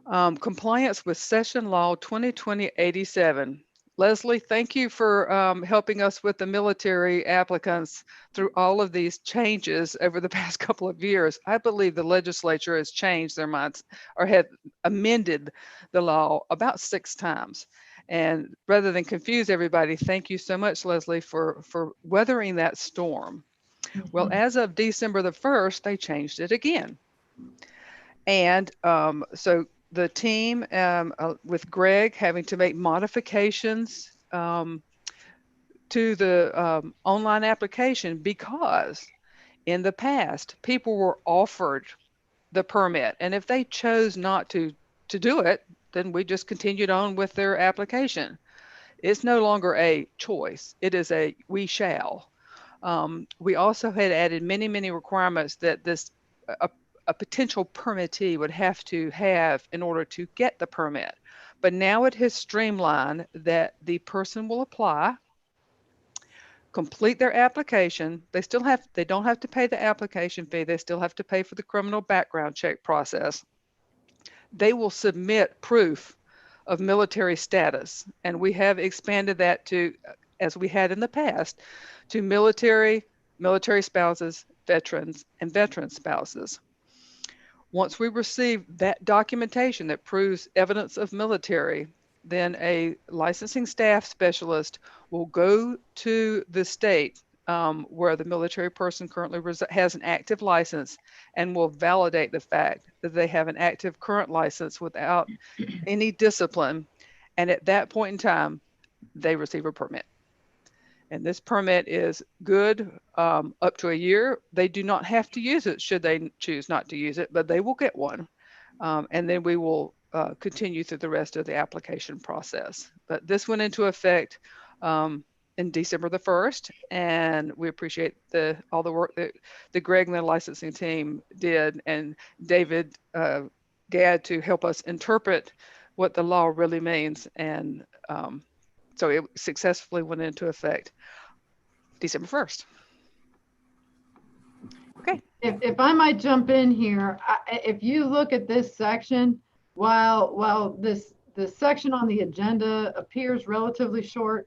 Compliance with Session Law 2020-87. Leslie, thank you for helping us with the military applicants through all of these changes over the past couple of years. I believe the legislature has changed their minds or had amended the law about 6 times. And rather than confuse everybody, thank you so much, Leslie, for weathering that storm. Well, as of December the 1st, they changed it again. And so the team with Greg having to make modifications to the online application because in the past, people were offered the permit. And if they chose not to do it, then we just continued on with their application. It's no longer a choice. It is a we shall. We also had added many, many requirements that a potential permittee would have to have in order to get the permit. But now it has streamlined that the person will apply, complete their application. They don't have to pay the application fee. They still have to pay for the criminal background check process. They will submit proof of military status. And we have expanded that to, as we had in the past, to military spouses, veterans, and veteran spouses. Once we receive that documentation that proves evidence of military, then a licensing staff specialist will go to the state where the military person currently has an active license and will validate the fact that they have an active current license without any discipline. And at that point in time, they receive a permit. And this permit is good up to a year. They do not have to use it should they choose not to use it, but they will get one. And then we will continue through the rest of the application process. But this went into effect in December the 1st, and we appreciate all the work that Greg and the licensing team did. And David GAD to help us interpret what the law really means. And so it successfully went into effect December 1st. Okay. If I might jump in here, if you look at this section, while this section on the agenda appears relatively short,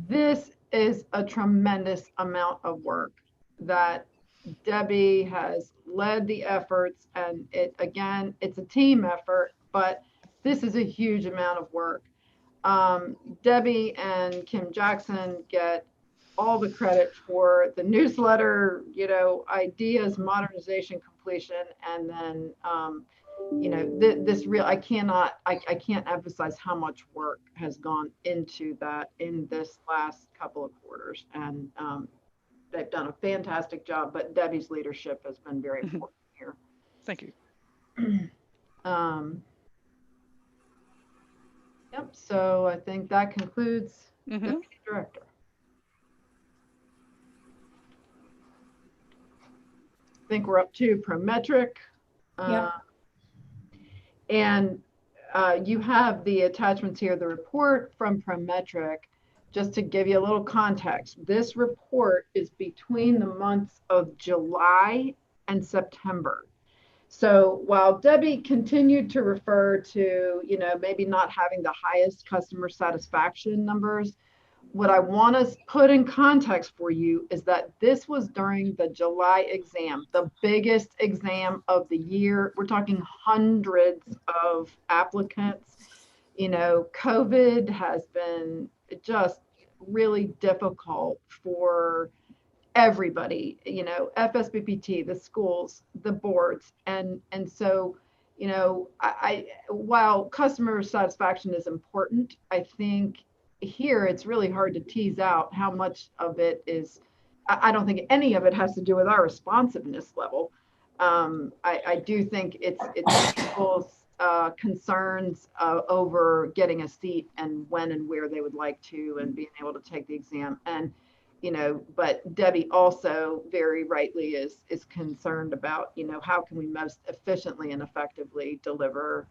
this is a tremendous amount of work that Debbie has led the efforts, and it's a team effort, but this is a huge amount of work. Debbie and Kim Jackson get all the credit for the newsletter, ideas, modernization, completion, and then, I can't emphasize how much work has gone into that in this last couple of quarters. And they've done a fantastic job, but Debbie's leadership has been very important here. Thank you. Yep, so I think that concludes Deputy Director. I think we're up to Prometric. Yeah. And you have the attachments here, the report from Prometric. Just to give you a little context, this report is between the months of July and September. So while Debbie continued to refer to, maybe not having the highest customer satisfaction numbers, what I want to put in context for you is that this was during the July exam, the biggest exam of the year. We're talking hundreds of applicants. COVID has been just really difficult for everybody, FSBPT, the schools, the boards. And so, while customer satisfaction is important, I think here it's really hard to tease out how much of it is, I don't think any of it has to do with our responsiveness level. I do think it's people's concerns over getting a seat and when and where they would like to, and being able to take the exam. And but Debbie also very rightly is concerned about, how can we most efficiently and effectively deliver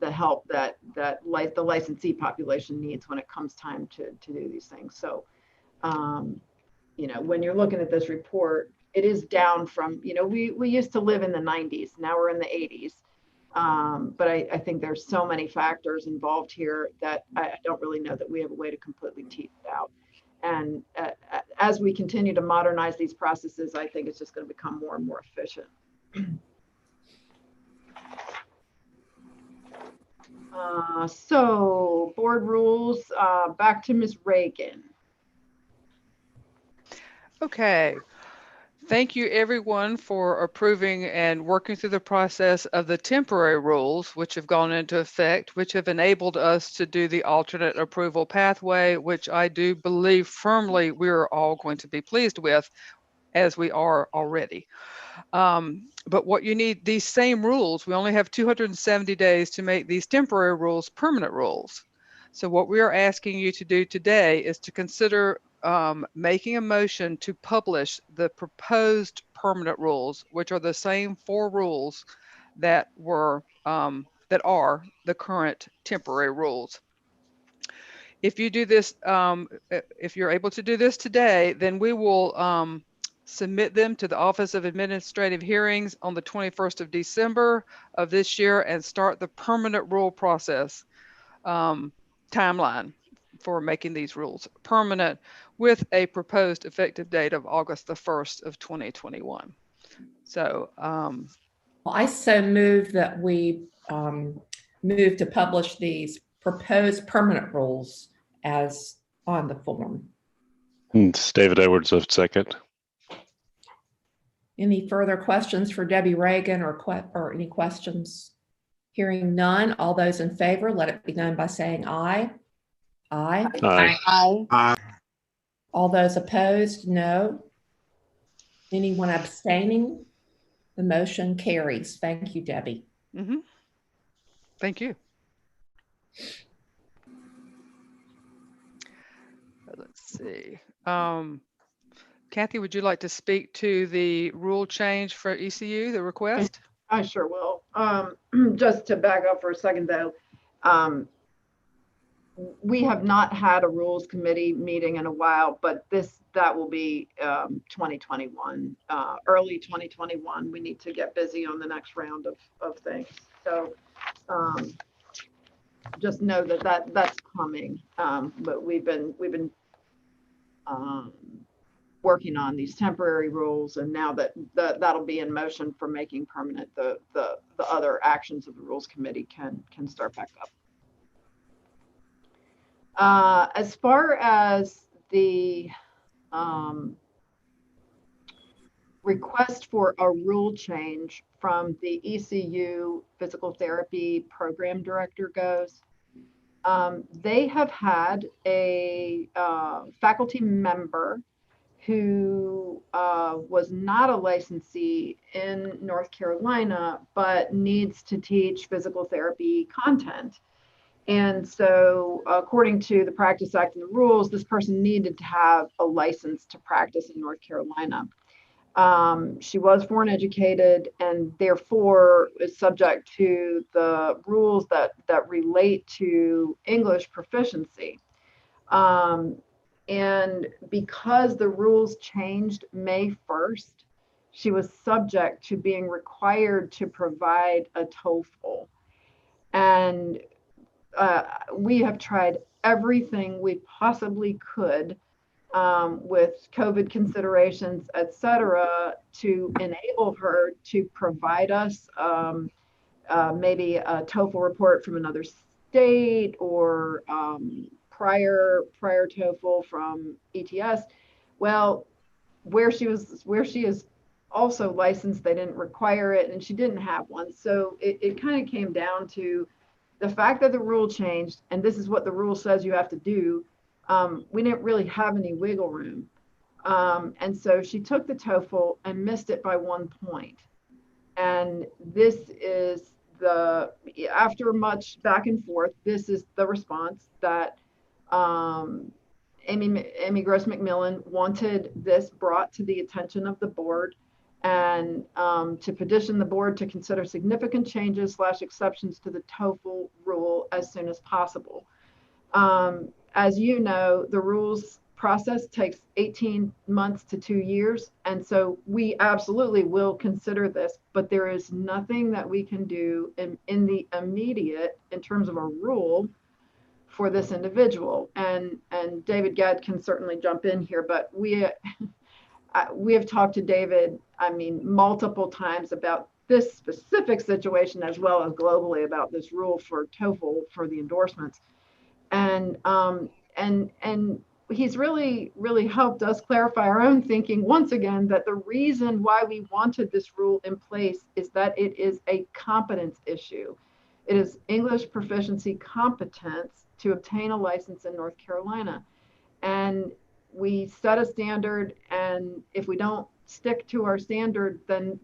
the help that the licensee population needs when it comes time to do these things. So, when you're looking at this report, it is down from, we used to live in the 90s, now we're in the 80s. But I think there's so many factors involved here that I don't really know that we have a way to completely tease it out. And as we continue to modernize these processes, I think it's just going to become more and more efficient. So board rules, back to Ms. Reagan. Okay. Thank you everyone for approving and working through the process of the temporary rules, which have gone into effect, which have enabled us to do the alternate approval pathway, which I do believe firmly we're all going to be pleased with, as we are already. But what you need, these same rules, we only have 270 days to make these temporary rules permanent rules. So what we are asking you to do today is to consider making a motion to publish the proposed permanent rules, which are the same 4 rules that were that are the current temporary rules. If you do this, if you're able to do this today, then we will submit them to the Office of Administrative Hearings on the 21st of December of this year and start the permanent rule process timeline for making these rules permanent, with a proposed effective date of August the 1st of 2021. So well, I so move that we move to publish these proposed permanent rules as on the form. It's David Edwards of second. Any further questions for Debbie Reagan or any questions? Hearing none, all those in favor, let it be known by saying aye. Aye. Aye. Aye. Aye. All those opposed, no. Anyone abstaining? The motion carries. Thank you, Debbie. mm-hmm. Thank you. Let's see. Kathy, would you like to speak to the rule change for ECU, the request? I sure will. Just to back up for a second though, we have not had a rules committee meeting in a while, but that will be 2021, early 2021. We need to get busy on the next round of things. So just know that's coming. But we've been working on these temporary rules, and now that'll be in motion for making permanent, the other actions of the rules committee can start back up. As far as the request for a rule change from the ECU physical therapy program director goes, they have had a faculty member who was not a licensee in North Carolina, but needs to teach physical therapy content. And so according to the Practice Act and the rules, this person needed to have a license to practice in North Carolina. She was foreign educated and therefore is subject to the rules that relate to English proficiency. And because the rules changed May 1st, she was subject to being required to provide a TOEFL. And we have tried everything we possibly could with COVID considerations, et cetera, to enable her to provide us maybe a TOEFL report from another state or prior TOEFL from ETS. Well, where she is also licensed, they didn't require it, and she didn't have one. So it kind of came down to the fact that the rule changed, and this is what the rule says you have to do. We didn't really have any wiggle room. And so she took the TOEFL and missed it by 1 point. And this is after much back and forth, this is the response that Amy Gross McMillan wanted this brought to the attention of the board, and to petition the board to consider significant changes / exceptions to the TOEFL rule as soon as possible. As you know, the rules process takes 18 months to 2 years. And so we absolutely will consider this, but there is nothing that we can do in the immediate in terms of a rule for this individual. And David Gadd can certainly jump in here, but we have talked to David, multiple times about this specific situation, as well as globally about this rule for TOEFL for the endorsements. And he's really helped us clarify our own thinking once again, that the reason why we wanted this rule in place is that it is a competence issue. It is English proficiency competence to obtain a license in North Carolina. And we set a standard, and if we don't stick to our standard, then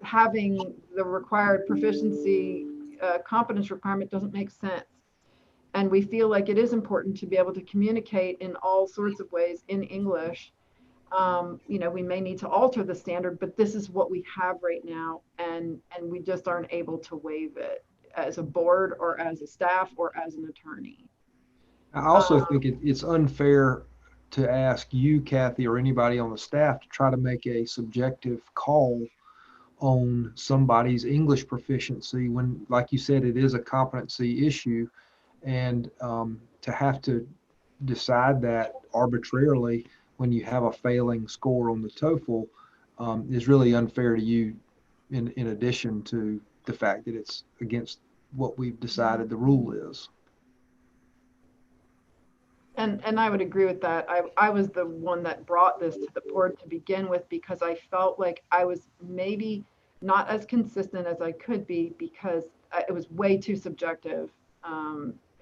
having the required proficiency competence requirement doesn't make sense. And we feel like it is important to be able to communicate in all sorts of ways in English. We may need to alter the standard, but this is what we have right now, and we just aren't able to waive it as a board or as a staff or as an attorney. I also think it's unfair to ask you, Kathy, or anybody on the staff to try to make a subjective call on somebody's English proficiency when, like you said, it is a competency issue. And to have to decide that arbitrarily when you have a failing score on the TOEFL is really unfair to you, in addition to the fact that it's against what we've decided the rule is. And I would agree with that. I was the one that brought this to the board to begin with, because I felt like I was maybe not as consistent as I could be, because it was way too subjective.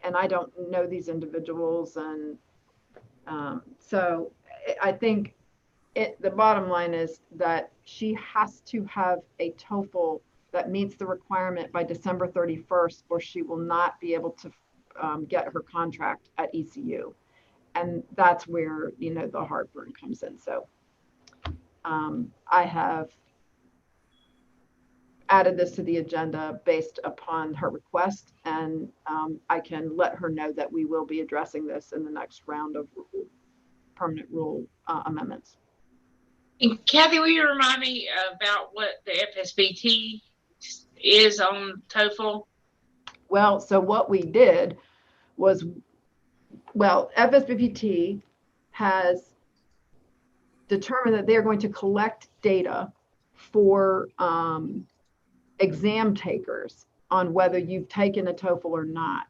And I don't know these individuals. And so I think the bottom line is that she has to have a TOEFL that meets the requirement by December 31st, or she will not be able to get her contract at ECU. and that's where, you know, the heartburn comes in. So I have added this to the agenda based upon her request, and I can let her know that we will be addressing this in the next round of permanent rule amendments. And Kathy, will you remind me about what the FSBT is on TOEFL? Well, so what we did was, well, FSBT has determined that they're going to collect data for exam takers on whether you've taken a TOEFL or not.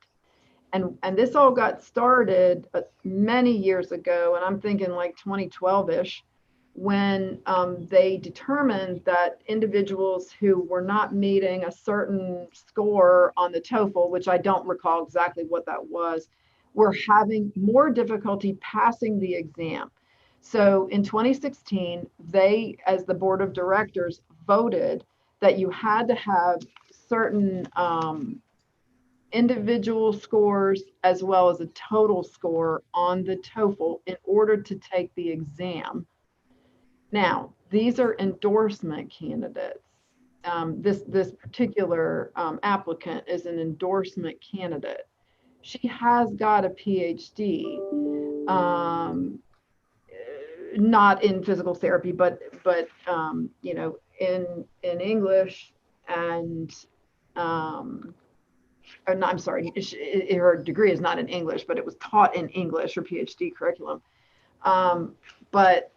And this all got started many years ago, and I'm thinking like 2012-ish, when they determined that individuals who were not meeting a certain score on the TOEFL, which I don't recall exactly what that was, were having more difficulty passing the exam. So in 2016, they, as the board of directors, voted that you had to have certain individual scores as well as a total score on the TOEFL in order to take the exam. Now, these are endorsement candidates. This particular applicant is an endorsement candidate. She has got a PhD, not in physical therapy, but you know, in English and or not, I'm sorry, her degree is not in English, but it was taught in English, her PhD curriculum. But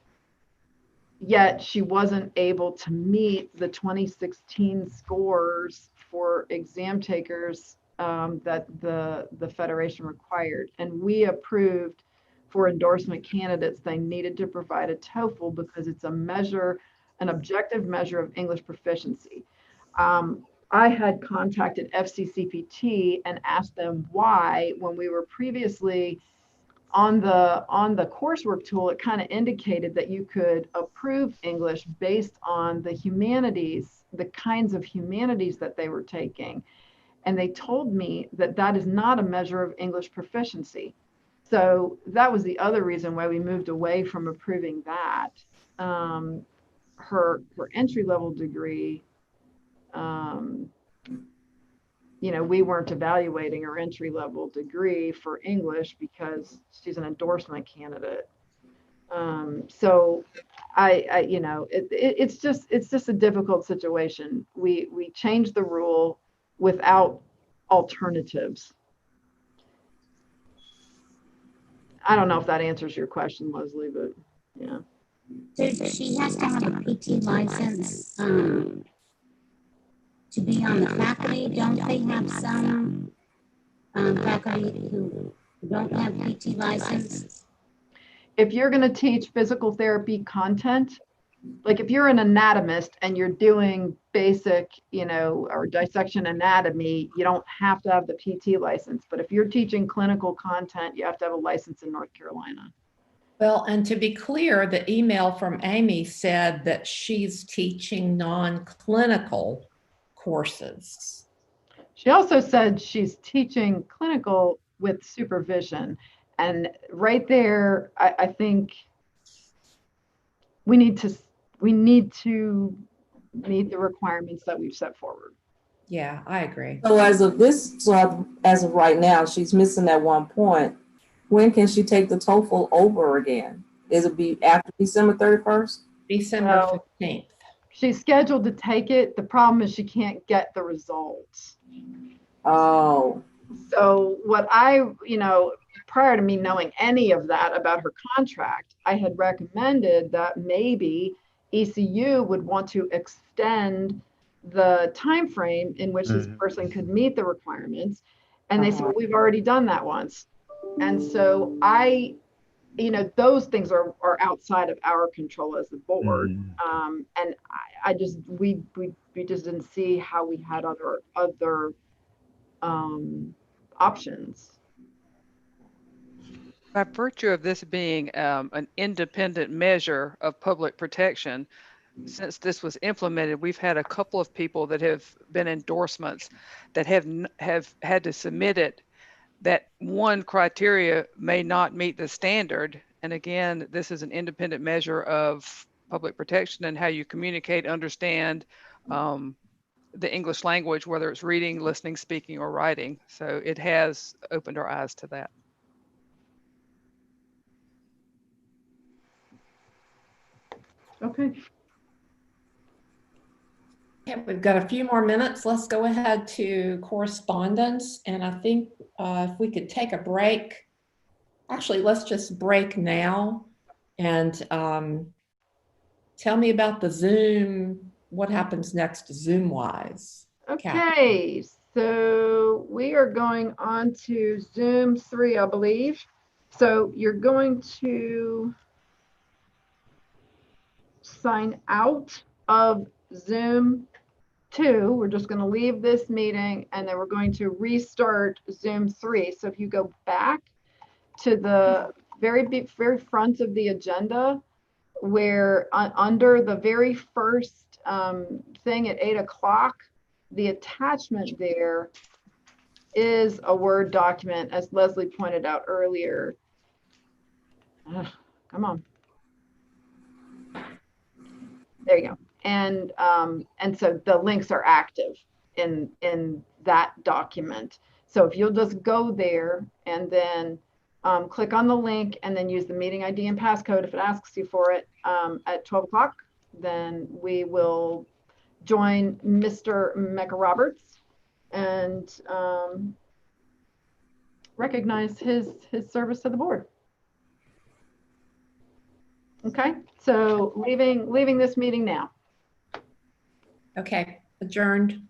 yet she wasn't able to meet the 2016 scores for exam takers that the Federation required. And we approved for endorsement candidates, they needed to provide a TOEFL because it's a measure, an objective measure of English proficiency. I had contacted FCCPT and asked them why, when we were previously on the coursework tool, it kind of indicated that you could approve English based on the humanities, the kinds of humanities that they were taking. And they told me that that is not a measure of English proficiency. So that was the other reason why we moved away from approving that. Her entry-level degree, you know, we weren't evaluating her entry-level degree for English because she's an endorsement candidate. So I you know, it's just a difficult situation. We changed the rule without alternatives. I don't know if that answers your question, Leslie, but yeah. So she has to have a PT license to be on the faculty. Don't they have some faculty who don't have PT license? If you're going to teach physical therapy content, like if you're an anatomist and you're doing basic, you know, or dissection anatomy, you don't have to have the PT license. But if you're teaching clinical content, you have to have a license in North Carolina. Well, and to be clear, the email from Amy said that she's teaching non-clinical courses. She also said she's teaching clinical with supervision. And right there, I think we need to meet the requirements that we've set forward. Yeah, I agree. So as of right now, she's missing that one point. When can she take the TOEFL over again? Is it be after December 31st? December 15th. She's scheduled to take it. The problem is she can't get the results. Oh. So what you know, prior to me knowing any of that about her contract, I had recommended that maybe ECU would want to extend the time frame in which this person could meet the requirements. And they said, well, we've already done that once. And so you know, those things are outside of our control as the board. And we just didn't see how we had other options. By virtue of this being an independent measure of public protection, since this was implemented, we've had a couple of people that have been endorsements that have had to submit it that one criteria may not meet the standard. And again, this is an independent measure of public protection and how you communicate, understand the English language, whether it's reading, listening, speaking, or writing. So it has opened our eyes to that. Okay. Okay, we've got a few more minutes. Let's go ahead to correspondence. And I think if we could take a break, actually, let's just break now and tell me about the Zoom, what happens next Zoom-wise. Okay, so we are going on to Zoom 3, I believe. So you're going to sign out of Zoom 2. We're just going to leave this meeting and then we're going to restart Zoom 3. So if you go back to the very front of the agenda, where under the very first thing at 8 o'clock, the attachment there is a Word document, as Leslie pointed out earlier. Come on. There you go. And so the links are active in that document. So if you'll just go there and then click on the link and then use the meeting ID and passcode if it asks you for it at 12 o'clock, then we will join Mr. Mecca Roberts and recognize his service to the board. Okay, so leaving this meeting now. Okay, adjourned.